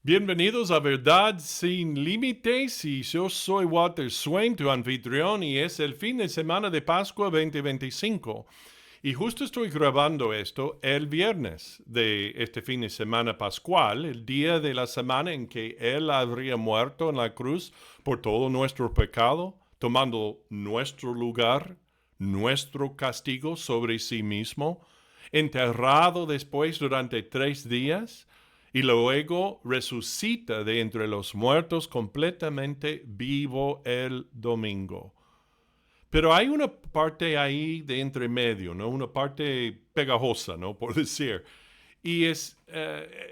Bienvenidos a Verdad Sin Límites y yo soy Walter Swain, tu anfitrión, y es el fin de semana de Pascua 2025. Y justo estoy grabando esto el viernes de este fin de semana pascual, el día de la semana en que Él habría muerto en la cruz por todo nuestro pecado, tomando nuestro lugar, nuestro castigo sobre sí mismo, enterrado después durante 3 días y luego resucita de entre los muertos completamente vivo el domingo. Pero hay una parte ahí de entre medio, ¿no? Una parte pegajosa, ¿no? Por decir. Y es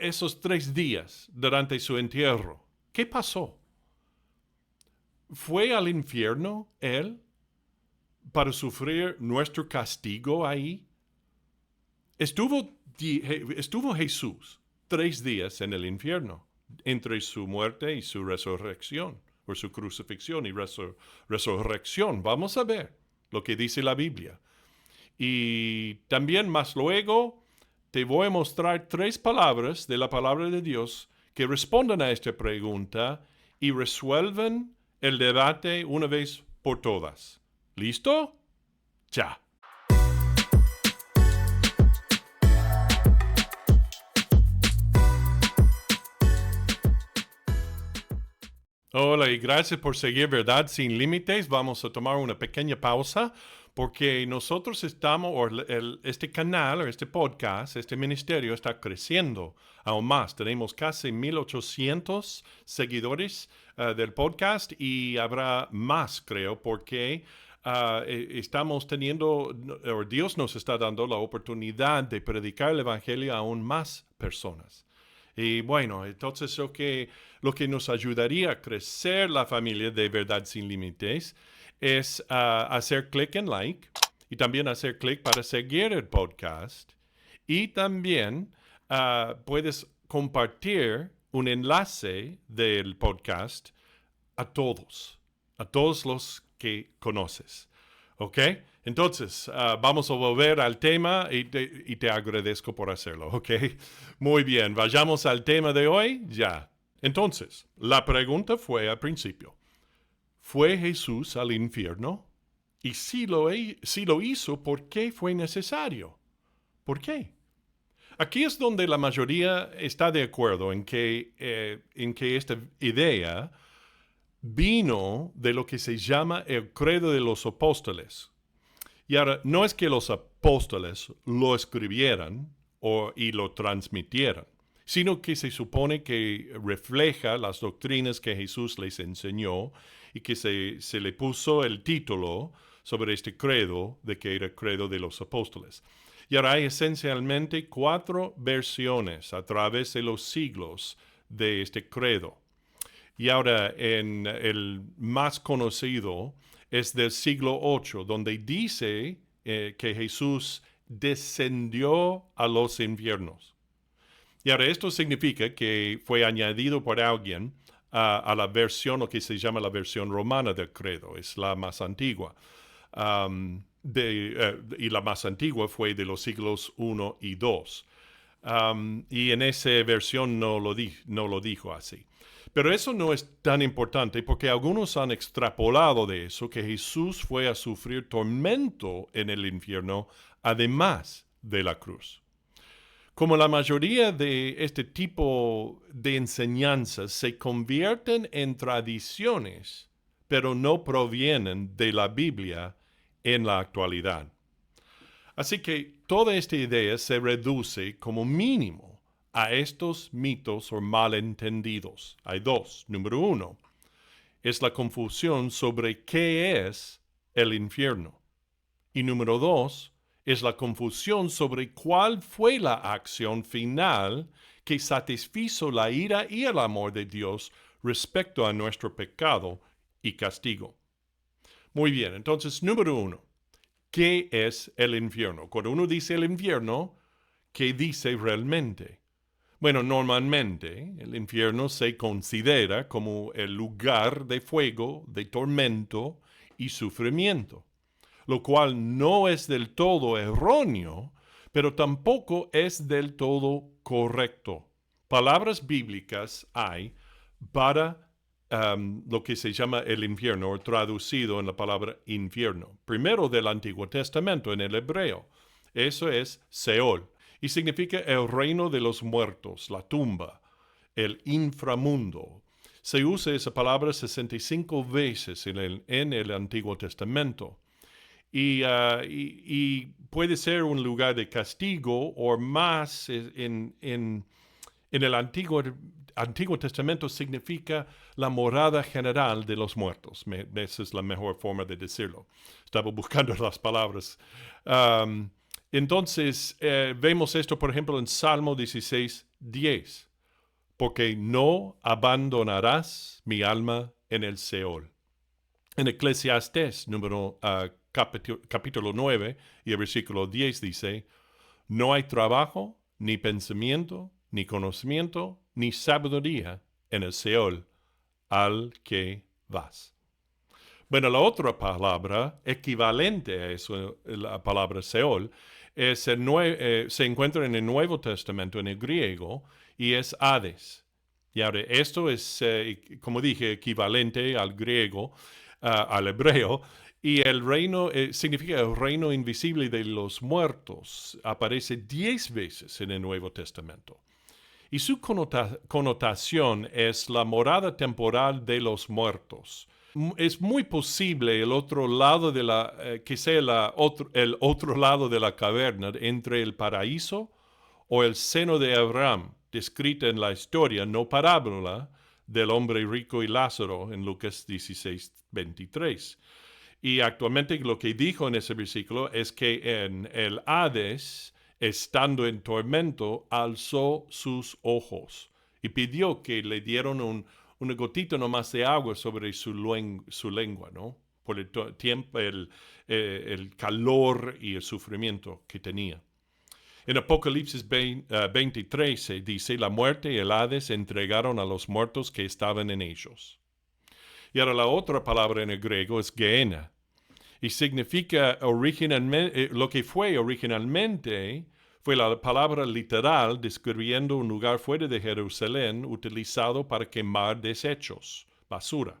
esos 3 días durante su entierro. ¿Qué pasó? ¿Fue al infierno él para sufrir nuestro castigo ahí? Estuvo Jesús 3 días en el infierno, entre su muerte y su resurrección, o su crucifixión y resurrección. Vamos a ver lo que dice la Biblia. Y también más luego te voy a mostrar 3 palabras de la palabra de Dios que responden a esta pregunta y resuelven el debate una vez por todas. ¿Listo? Ya. Hola y gracias por seguir Verdad Sin Límites. Vamos a tomar una pequeña pausa porque nosotros estamos, este canal, o este podcast, este ministerio está creciendo aún más. Tenemos casi 1,800 seguidores del podcast y habrá más, creo, porque estamos teniendo, o Dios nos está dando la oportunidad de predicar el Evangelio a aún más personas. Y bueno, entonces lo que nos ayudaría a crecer la familia de Verdad Sin Límites es hacer clic en like y también hacer clic para seguir el podcast. Y también puedes compartir un enlace del podcast a todos los que conoces. ¿Ok? Entonces, vamos a volver al tema y te agradezco por hacerlo. ¿Ok? Muy bien, vayamos al tema de hoy ya. Entonces, la pregunta fue al principio, ¿fue Jesús al infierno? Y si lo hizo, ¿por qué fue necesario? ¿Por qué? Aquí es donde la mayoría está de acuerdo en que esta idea vino de lo que se llama el credo de los apóstoles. Y ahora, no es que los apóstoles lo escribieran y lo transmitieran, sino que se supone que refleja las doctrinas que Jesús les enseñó y que se le puso el título sobre este credo de que era el credo de los apóstoles. Y ahora hay esencialmente 4 versiones a través de los siglos de este credo. Y ahora en el más conocido es del siglo VIII, donde dice que Jesús descendió a los infiernos. Y ahora esto significa que fue añadido por alguien a la versión, lo que se llama la versión romana del credo, es la más antigua. Y la más antigua fue de los siglos I y II. Y en esa versión no lo dijo así. Pero eso no es tan importante porque algunos han extrapolado de eso que Jesús fue a sufrir tormento en el infierno además de la cruz. Como la mayoría de este tipo de enseñanzas se convierten en tradiciones, pero no provienen de la Biblia en la actualidad. Así que toda esta idea se reduce como mínimo a estos mitos o malentendidos. Hay dos. Número uno, es la confusión sobre qué es el infierno. Y número dos, es la confusión sobre cuál fue la acción final que satisfizo la ira y el amor de Dios respecto a nuestro pecado y castigo. Muy bien, entonces, número uno, ¿qué es el infierno? Cuando uno dice el infierno, ¿qué dice realmente? Bueno, normalmente el infierno se considera como el lugar de fuego, de tormento y sufrimiento, lo cual no es del todo erróneo, pero tampoco es del todo correcto. palabras bíblicas hay para lo que se llama el infierno, o traducido en la palabra infierno. Primero del Antiguo Testamento, en el hebreo. Eso es Seol, y significa el reino de los muertos, la tumba, el inframundo. Se usa esa palabra 65 veces en el Antiguo Testamento. Y puede ser un lugar de castigo o más en el Antiguo Testamento significa la morada general de los muertos. Esa es la mejor forma de decirlo. Estaba buscando las palabras. Entonces, vemos esto, por ejemplo, en Salmo 16:10. Porque no abandonarás mi alma en el Seol. En Eclesiastés, capítulo 9 y el versículo 10 dice, no hay trabajo, ni pensamiento, ni conocimiento, ni sabiduría en el Seol al que vas. Bueno, la otra palabra equivalente a eso, la palabra Seol, se encuentra en el Nuevo Testamento, en el griego, y es Hades. Y ahora, esto es, como dije, equivalente al griego, al hebreo, y el reino significa el reino invisible de los muertos. Aparece 10 veces en el Nuevo Testamento. Y su connotación es la morada temporal de los muertos. Es muy posible el otro lado que sea el otro lado de la caverna entre el paraíso o el seno de Abraham, descrita en la historia, no parábola, del hombre rico y Lázaro en Lucas 16:23. Y actualmente lo que dijo en ese versículo es que en el Hades, estando en tormento, alzó sus ojos y pidió que le dieran una gotita nomás de agua sobre su lengua, ¿no? Por el tiempo, el calor y el sufrimiento que tenía. En Apocalipsis 23 se dice, la muerte y el Hades entregaron a los muertos que estaban en ellos. Y ahora la otra palabra en el griego es Gehenna. Y significa originalmente, lo que fue originalmente fue la palabra literal describiendo un lugar fuera de Jerusalén utilizado para quemar desechos, basura.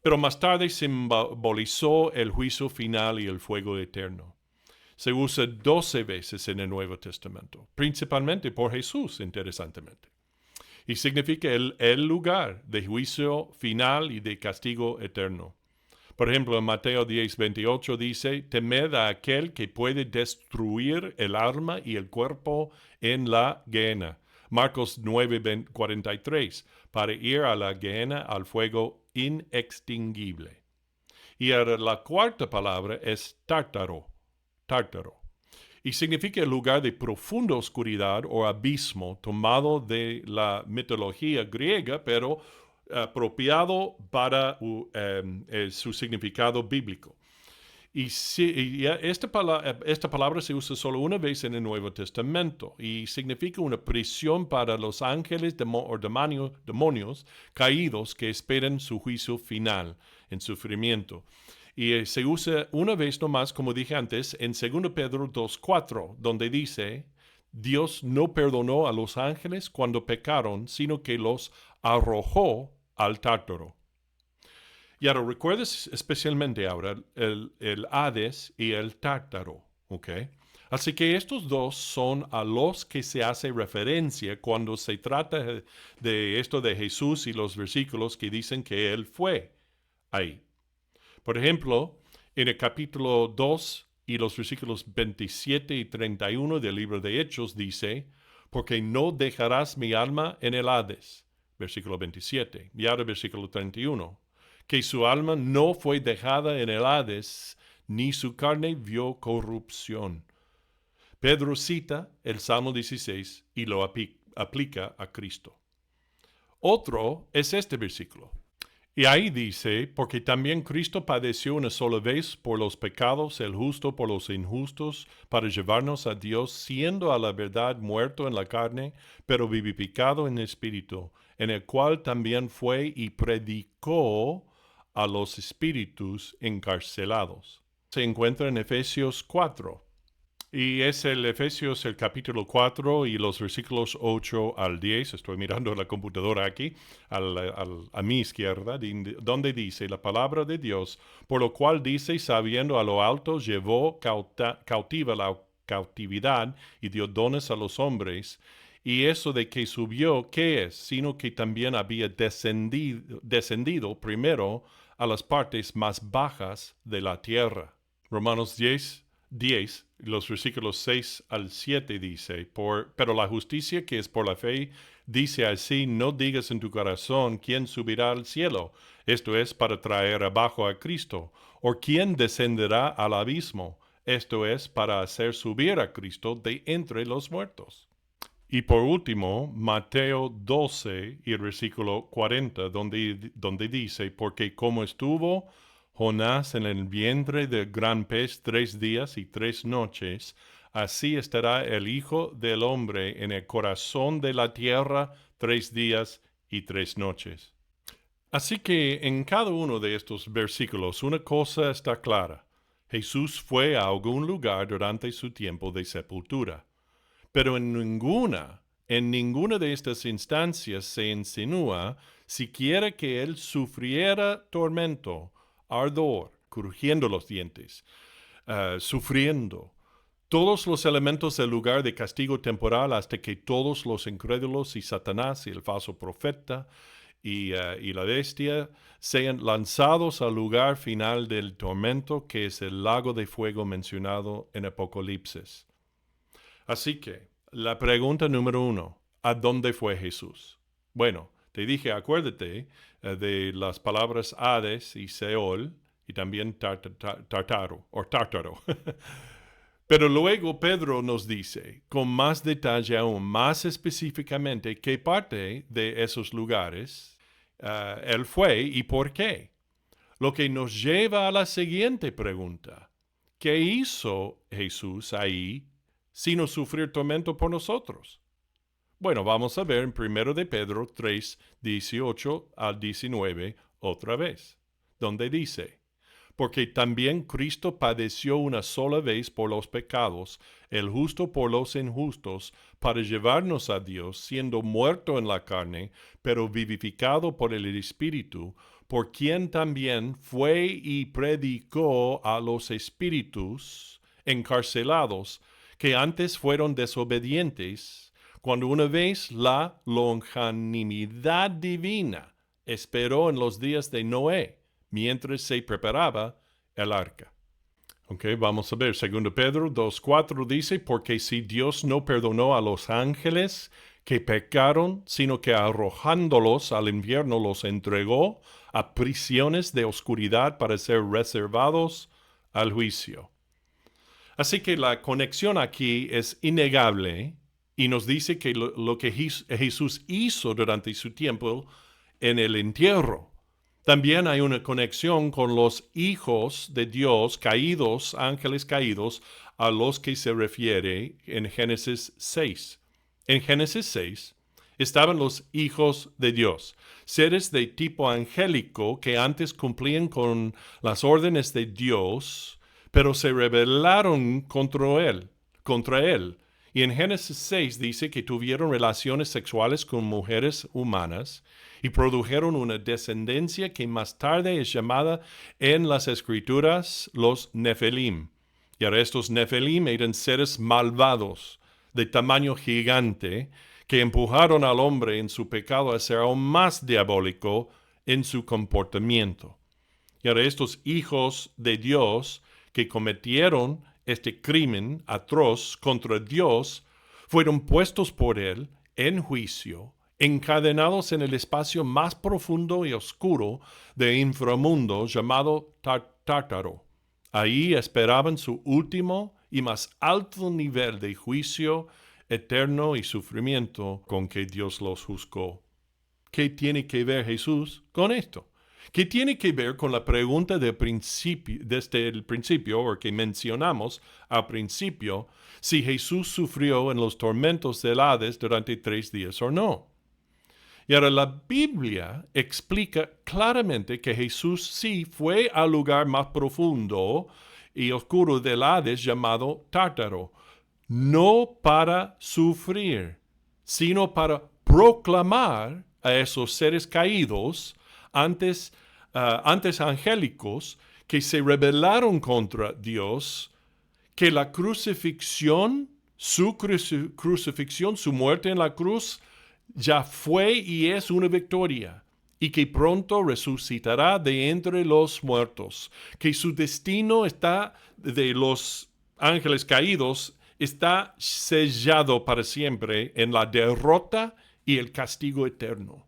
Pero más tarde simbolizó el juicio final y el fuego eterno. Se usa 12 veces en el Nuevo Testamento, principalmente por Jesús, interesantemente. Y significa el lugar de juicio final y de castigo eterno. Por ejemplo, en Mateo 10:28 dice, temed a aquel que puede destruir el alma y el cuerpo en la Gehenna. Marcos 9:43, para ir a la Gehenna, al fuego inextinguible. Y ahora la cuarta palabra es tártaro. Y significa el lugar de profunda oscuridad o abismo, tomado de la mitología griega, pero apropiado para su significado bíblico. Esta palabra se usa solo una vez en el Nuevo Testamento y significa una prisión para los ángeles o demonios caídos que esperan su juicio final en sufrimiento. Y se usa una vez nomás, como dije antes, en 2 Pedro 2:4, donde dice, Dios no perdonó a los ángeles cuando pecaron, sino que los arrojó al tártaro. Y ahora recuerdes especialmente ahora el Hades y el tártaro, ¿ok? Así que estos dos son a los que se hace referencia cuando se trata de esto de Jesús y los versículos que dicen que Él fue ahí. Por ejemplo, en el capítulo 2 y los versículos 27 y 31 del libro de Hechos dice, porque no dejarás mi alma en el Hades, versículo 27, y ahora versículo 31, que su alma no fue dejada en el Hades, ni su carne vio corrupción. Pedro cita el Salmo 16 y lo aplica a Cristo. Otro es este versículo. Y ahí dice, porque también Cristo padeció una sola vez por los pecados, el justo por los injustos, para llevarnos a Dios, siendo a la verdad muerto en la carne, pero vivificado en espíritu, en el cual también fue y predicó a los espíritus encarcelados. Se encuentra en Efesios 4. Y es el Efesios, el capítulo 4 y los versículos 8 al 10. Estoy mirando la computadora aquí, a mi izquierda, donde dice la palabra de Dios, por lo cual dice, sabiendo a lo alto, llevó cautiva la cautividad y dio dones a los hombres. Y eso de que subió, ¿qué es? Sino que también había descendido primero a las partes más bajas de la tierra. Romanos 10, los versículos 6 al 7 dice, pero la justicia que es por la fe dice así, no digas en tu corazón quién subirá al cielo, esto es para traer abajo a Cristo, o quién descenderá al abismo, esto es para hacer subir a Cristo de entre los muertos. Y por último, Mateo 12 y el versículo 40, donde dice, porque como estuvo Jonás en el vientre del gran pez 3 días y 3 noches, así estará el Hijo del Hombre en el corazón de la tierra 3 días y 3 noches. Así que en cada uno de estos versículos una cosa está clara. Jesús fue a algún lugar durante su tiempo de sepultura. Pero en ninguna de estas instancias se insinúa siquiera que él sufriera tormento, ardor, crujiendo los dientes, sufriendo. Todos los elementos del lugar de castigo temporal hasta que todos los incrédulos y Satanás y el falso profeta y la bestia sean lanzados al lugar final del tormento que es el lago de fuego mencionado en Apocalipsis. Así que, la pregunta número 1, ¿a dónde fue Jesús? Bueno, te dije, acuérdate de las palabras Hades y Seol, y también Tártaro. Pero luego Pedro nos dice, con más detalle aún, más específicamente, qué parte de esos lugares él fue y por qué. Lo que nos lleva a la siguiente pregunta. ¿Qué hizo Jesús ahí sino sufrir tormento por nosotros? Bueno, vamos a ver en 1 de Pedro 3, 18 al 19 otra vez, donde dice, porque también Cristo padeció una sola vez por los pecados, el justo por los injustos, para llevarnos a Dios, siendo muerto en la carne, pero vivificado por el Espíritu, por quien también fue y predicó a los espíritus encarcelados, que antes fueron desobedientes, cuando una vez la longanimidad divina esperó en los días de Noé, mientras se preparaba el arca. Vamos a ver, 2 Pedro 2:4 dice, porque si Dios no perdonó a los ángeles que pecaron, sino que arrojándolos al infierno los entregó a prisiones de oscuridad para ser reservados al juicio. Así que la conexión aquí es innegable y nos dice que lo que Jesús hizo durante su tiempo en el entierro. También hay una conexión con los hijos de Dios caídos, ángeles caídos, a los que se refiere en Génesis 6. En Génesis 6 estaban los hijos de Dios, seres de tipo angélico que antes cumplían con las órdenes de Dios, pero se rebelaron contra él. Y en Génesis 6 dice que tuvieron relaciones sexuales con mujeres humanas y produjeron una descendencia que más tarde es llamada en las Escrituras los Nefelim. Y ahora estos Nefelim eran seres malvados, de tamaño gigante, que empujaron al hombre en su pecado a ser aún más diabólico en su comportamiento. Y ahora estos hijos de Dios que cometieron este crimen atroz contra Dios fueron puestos por él en juicio, encadenados en el espacio más profundo y oscuro del inframundo llamado Tártaro. Ahí esperaban su último y más alto nivel de juicio eterno y sufrimiento con que Dios los juzgó. ¿Qué tiene que ver Jesús con esto? ¿Qué tiene que ver con la pregunta desde el principio, o que mencionamos al principio, si Jesús sufrió en los tormentos del Hades durante 3 días o no? Y ahora la Biblia explica claramente que Jesús sí fue al lugar más profundo y oscuro del Hades llamado Tártaro, no para sufrir, sino para proclamar a esos seres caídos, antes angélicos, que se rebelaron contra Dios, que la crucifixión, su muerte en la cruz, ya fue y es una victoria, y que pronto resucitará de entre los muertos, que su destino está de los ángeles caídos, está sellado para siempre en la derrota y el castigo eterno.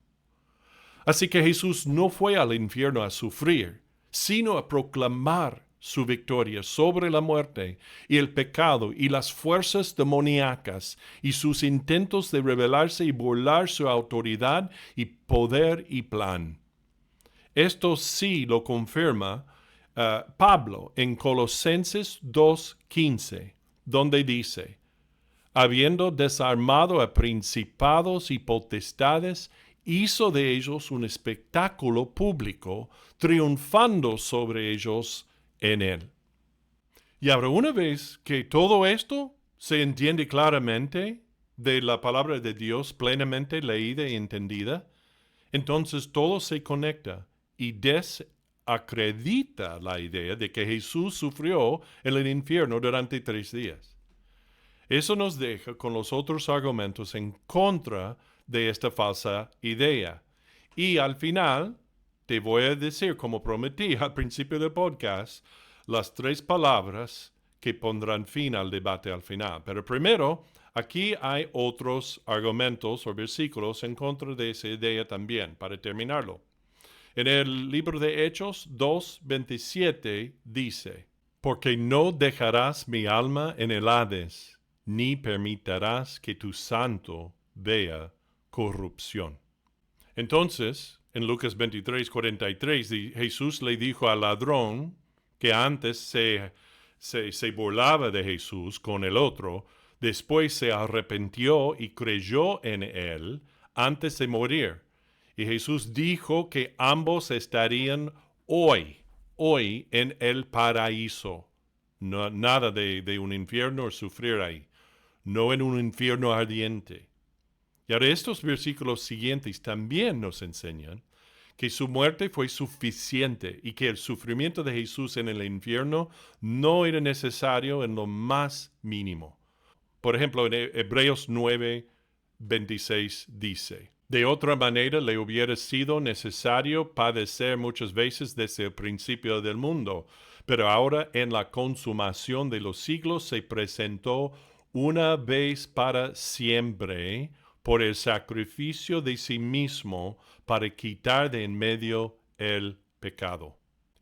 Así que Jesús no fue al infierno a sufrir, sino a proclamar su victoria sobre la muerte y el pecado y las fuerzas demoníacas y sus intentos de rebelarse y burlar su autoridad y poder y plan. Esto sí lo confirma Pablo en Colosenses 2:15, donde dice: habiendo desarmado a principados y potestades, hizo de ellos un espectáculo público, triunfando sobre ellos en él. Y ahora, una vez que todo esto se entiende claramente de la palabra de Dios plenamente leída y entendida, entonces todo se conecta y desacredita la idea de que Jesús sufrió en el infierno durante 3 días. Eso nos deja con los otros argumentos en contra de esta falsa idea. Y al final, te voy a decir, como prometí al principio del podcast, las 3 palabras que pondrán fin al debate al final. Pero primero, aquí hay otros argumentos o versículos en contra de esa idea también, para terminarlo. En el libro de Hechos 2:27 dice: porque no dejarás mi alma en el Hades, ni permitirás que tu santo vea corrupción. Entonces, en Lucas 23:43, Jesús le dijo al ladrón que antes se burlaba de Jesús con el otro, después se arrepintió y creyó en él antes de morir. Y Jesús dijo que ambos estarían hoy en el paraíso. No, nada de un infierno o sufrir ahí. No en un infierno ardiente. Y ahora estos versículos siguientes también nos enseñan que su muerte fue suficiente y que el sufrimiento de Jesús en el infierno no era necesario en lo más mínimo. Por ejemplo, en Hebreos 9:26 dice: de otra manera le hubiera sido necesario padecer muchas veces desde el principio del mundo, pero ahora en la consumación de los siglos se presentó una vez para siempre por el sacrificio de sí mismo para quitar de en medio el pecado.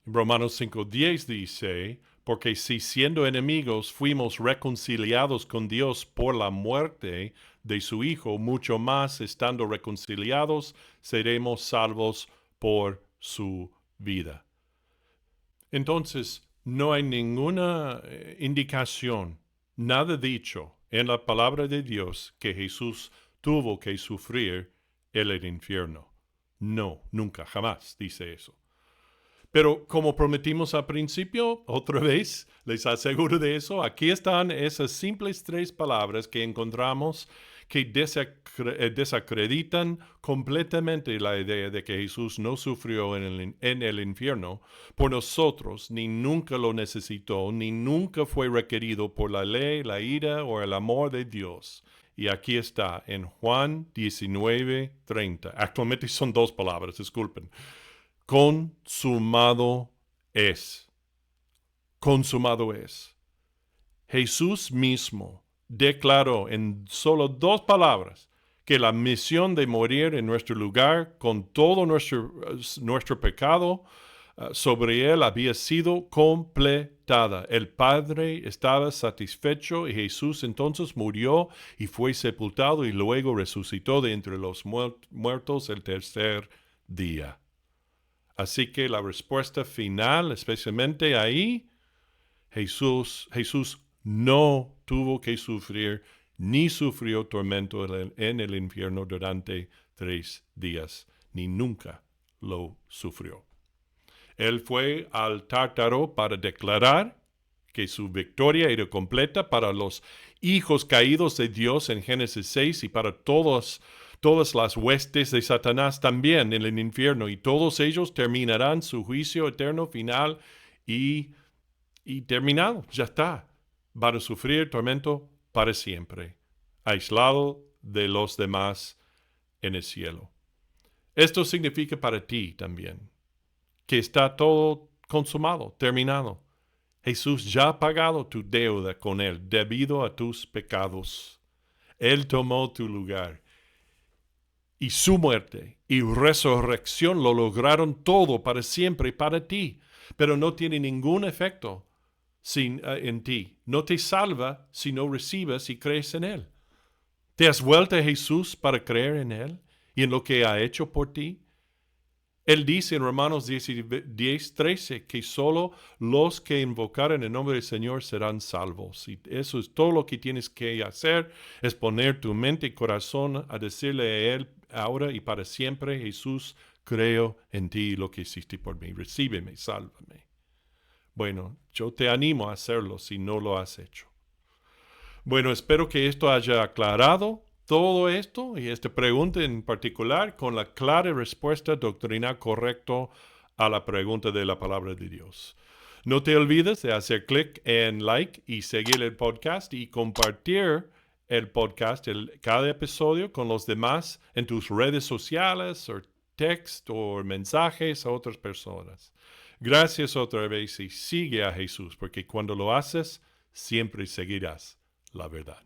En Romanos 5:10 dice: porque si siendo enemigos fuimos reconciliados con Dios por la muerte de su Hijo, mucho más estando reconciliados seremos salvos por su vida. Entonces, no hay ninguna indicación, nada dicho en la palabra de Dios que Jesús tuvo que sufrir en el infierno. No, nunca, jamás dice eso. Pero como prometimos al principio, otra vez, les aseguro de eso, aquí están esas simples 3 palabras que encontramos que desacreditan completamente la idea de que Jesús no sufrió en el infierno por nosotros, ni nunca lo necesitó, ni nunca fue requerido por la ley, la ira o el amor de Dios. Y aquí está, en Juan 19:30. Actualmente son 2 palabras, disculpen. Consumado es. Consumado es. Jesús mismo declaró en solo 2 palabras que la misión de morir en nuestro lugar con todo nuestro pecado sobre él había sido completada. El Padre estaba satisfecho y Jesús entonces murió y fue sepultado y luego resucitó de entre los muertos el 3er día. Así que la respuesta final, especialmente ahí, Jesús no tuvo que sufrir ni sufrió tormento en el infierno durante 3 días, ni nunca lo sufrió. Él fue al Tártaro para declarar que su victoria era completa para los hijos caídos de Dios en Génesis 6 y para todas las huestes de Satanás también en el infierno. Y todos ellos terminarán su juicio eterno final y terminado. Ya está. Van a sufrir tormento para siempre, aislado de los demás en el cielo. Esto significa para ti también que está todo consumado, terminado. Jesús ya ha pagado tu deuda con Él debido a tus pecados. Él tomó tu lugar. Y su muerte y resurrección lo lograron todo para siempre para ti. Pero no tiene ningún efecto en ti. No te salva si no recibes y crees en Él. ¿Te has vuelto a Jesús para creer en Él y en lo que ha hecho por ti? Él dice en Romanos 10:13 que solo los que invocaren el nombre del Señor serán salvos. Y eso es todo lo que tienes que hacer, es poner tu mente y corazón a decirle a Él ahora y para siempre: Jesús, creo en ti y lo que hiciste por mí. Recíbeme, sálvame. Bueno, yo te animo a hacerlo si no lo has hecho. Bueno, espero que esto haya aclarado todo esto y esta pregunta en particular con la clara respuesta doctrinal correcta a la pregunta de la palabra de Dios. No te olvides de hacer clic en like y seguir el podcast y compartir el podcast, cada episodio con los demás en tus redes sociales o text o mensajes a otras personas. Gracias otra vez y sigue a Jesús, porque cuando lo haces, siempre seguirás la verdad.